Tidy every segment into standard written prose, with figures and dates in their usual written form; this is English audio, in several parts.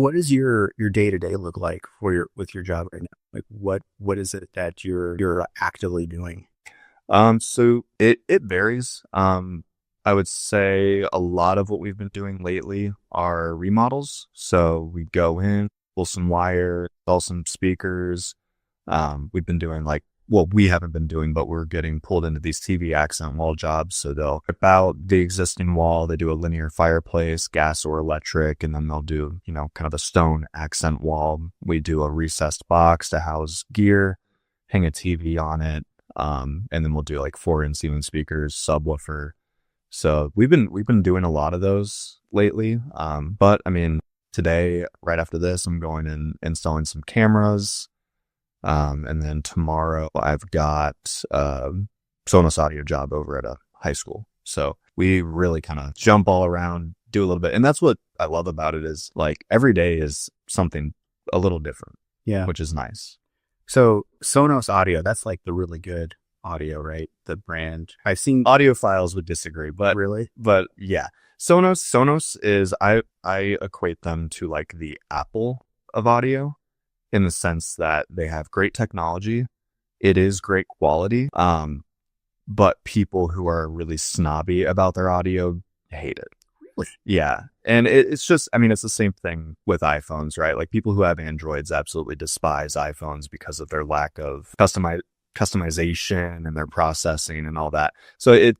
What does your day-to-day look like for with your job right now? Like what is it that you're actively doing? So it varies. I would say a lot of what we've been doing lately are remodels. So we go in, pull some wire, install some speakers. We've been doing well, we haven't been doing, but we're getting pulled into these TV accent wall jobs. So they'll rip out the existing wall. They do a linear fireplace, gas or electric, and then they'll do, kind of a stone accent wall. We do a recessed box to house gear, hang a TV on it. And then we'll do like 4-inch ceiling speakers, subwoofer. So we've been doing a lot of those lately. But I mean, today, right after this, I'm going and installing some cameras. And then tomorrow I've got Sonos audio job over at a high school. So we really kind of jump all around, do a little bit. And that's what I love about it is like every day is something a little different, Yeah. which is nice. So Sonos audio, that's like the really good audio, right? The brand. I've seen Audiophiles would disagree, really. but yeah, Sonos is I equate them to like the Apple of audio in the sense that they have great technology. It is great quality. But people who are really snobby about their audio hate it. Really? Yeah. And it's just, I mean, it's the same thing with iPhones, right? Like people who have Androids absolutely despise iPhones because of their lack of customization and their processing and all that. So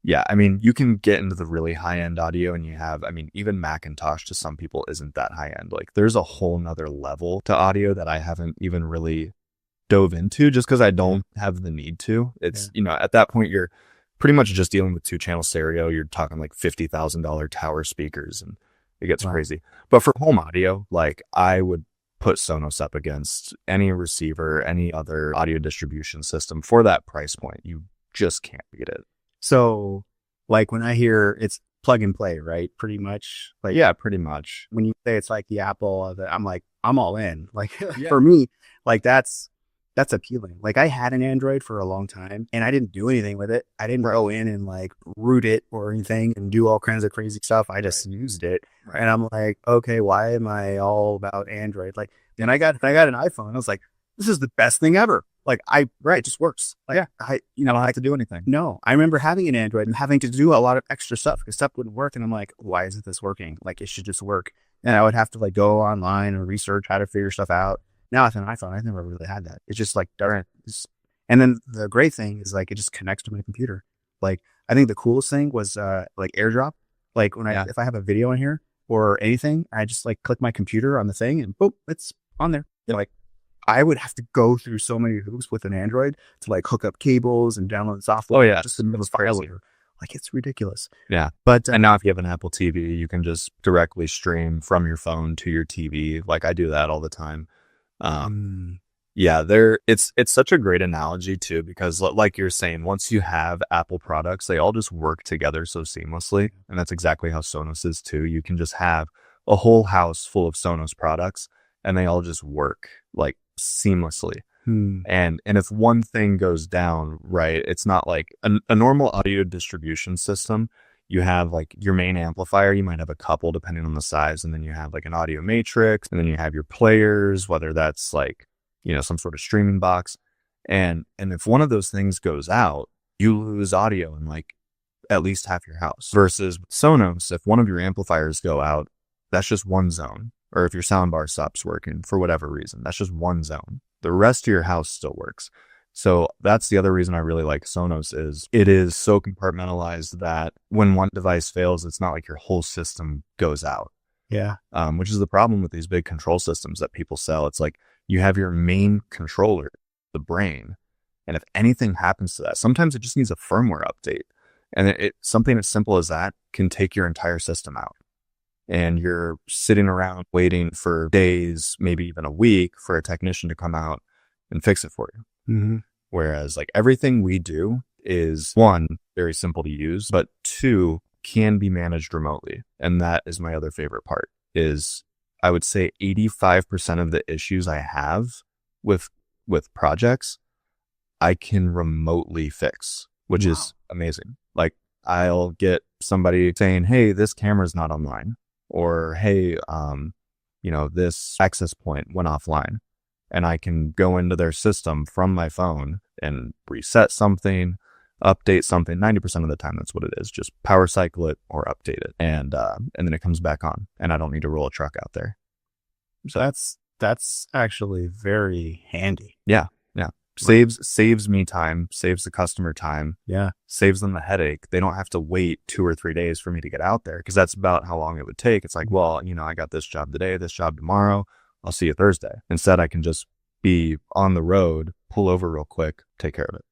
yeah, I mean, you can get into the really high end audio and I mean, even Macintosh to some people isn't that high end. Like there's a whole nother level to audio that I haven't even really dove into just because I don't have the need to. It's, at that point, you're pretty much just dealing with 2-channel stereo. You're talking like $50,000 tower speakers and it gets crazy. But for home audio, like I would put Sonos up against any receiver, any other audio distribution system for that price point. You just can't beat it. So like when I hear it's plug and play, right? Pretty much like, yeah, pretty much. When you say it's like the Apple of it, I'm like, I'm all in. Like Yeah. for me, like that's appealing. Like I had an Android for a long time and I didn't do anything with it. I didn't go in and like root it or anything and do all kinds of crazy stuff. I just used it. And I'm like, okay, why am I all about Android? Like then I got an iPhone. I was like, this is the best thing ever. Like it just works. Like I don't have to do anything. No, I remember having an Android and having to do a lot of extra stuff because stuff wouldn't work. And I'm like, why isn't this working? Like it should just work. And I would have to like go online and research how to figure stuff out. Now with an iPhone, I've never really had that. It's just like darn. And then the great thing is like it just connects to my computer. Like I think the coolest thing was like AirDrop. Like when if I have a video in here or anything, I just like click my computer on the thing and boom, it's on there. Like I would have to go through so many hoops with an Android to like hook up cables and download software. Oh yeah, just to move files here. Like it's ridiculous. Yeah. But and now if you have an Apple TV, you can just directly stream from your phone to your TV. Like I do that all the time. Yeah, it's such a great analogy too, because like you're saying, once you have Apple products, they all just work together so seamlessly. And that's exactly how Sonos is too. You can just have a whole house full of Sonos products and they all just work like seamlessly. And if one thing goes down, right, it's not like a normal audio distribution system. You have like your main amplifier, you might have a couple depending on the size, and then you have like an audio matrix, and then you have your players, whether that's like, some sort of streaming box. And if one of those things goes out, you lose audio in like at least half your house. Versus with Sonos, if one of your amplifiers go out, that's just one zone. Or if your soundbar stops working for whatever reason, that's just one zone. The rest of your house still works. So that's the other reason I really like Sonos is it is so compartmentalized that when one device fails, it's not like your whole system goes out. Yeah. Which is the problem with these big control systems that people sell. It's like you have your main controller, the brain, and if anything happens to that, sometimes it just needs a firmware update. And something as simple as that can take your entire system out. And you're sitting around waiting for days, maybe even a week for a technician to come out and fix it for you. Whereas like everything we do is one, very simple to use, but two, can be managed remotely. And that is my other favorite part is I would say 85% of the issues I have with projects, I can remotely fix, which is amazing. Like I'll get somebody saying, hey, this camera's not online, or hey, this access point went offline, and I can go into their system from my phone and reset something, update something. 90% of the time, that's what it is. Just power cycle it or update it. And then it comes back on, and I don't need to roll a truck out there. So that's actually very handy. Yeah. Saves me time, saves the customer time. Yeah. Saves them the headache. They don't have to wait 2 or 3 days for me to get out there, because that's about how long it would take. It's like, well, I got this job today, this job tomorrow. I'll see you Thursday. Instead, I can just be on the road, pull over real quick, take care of it.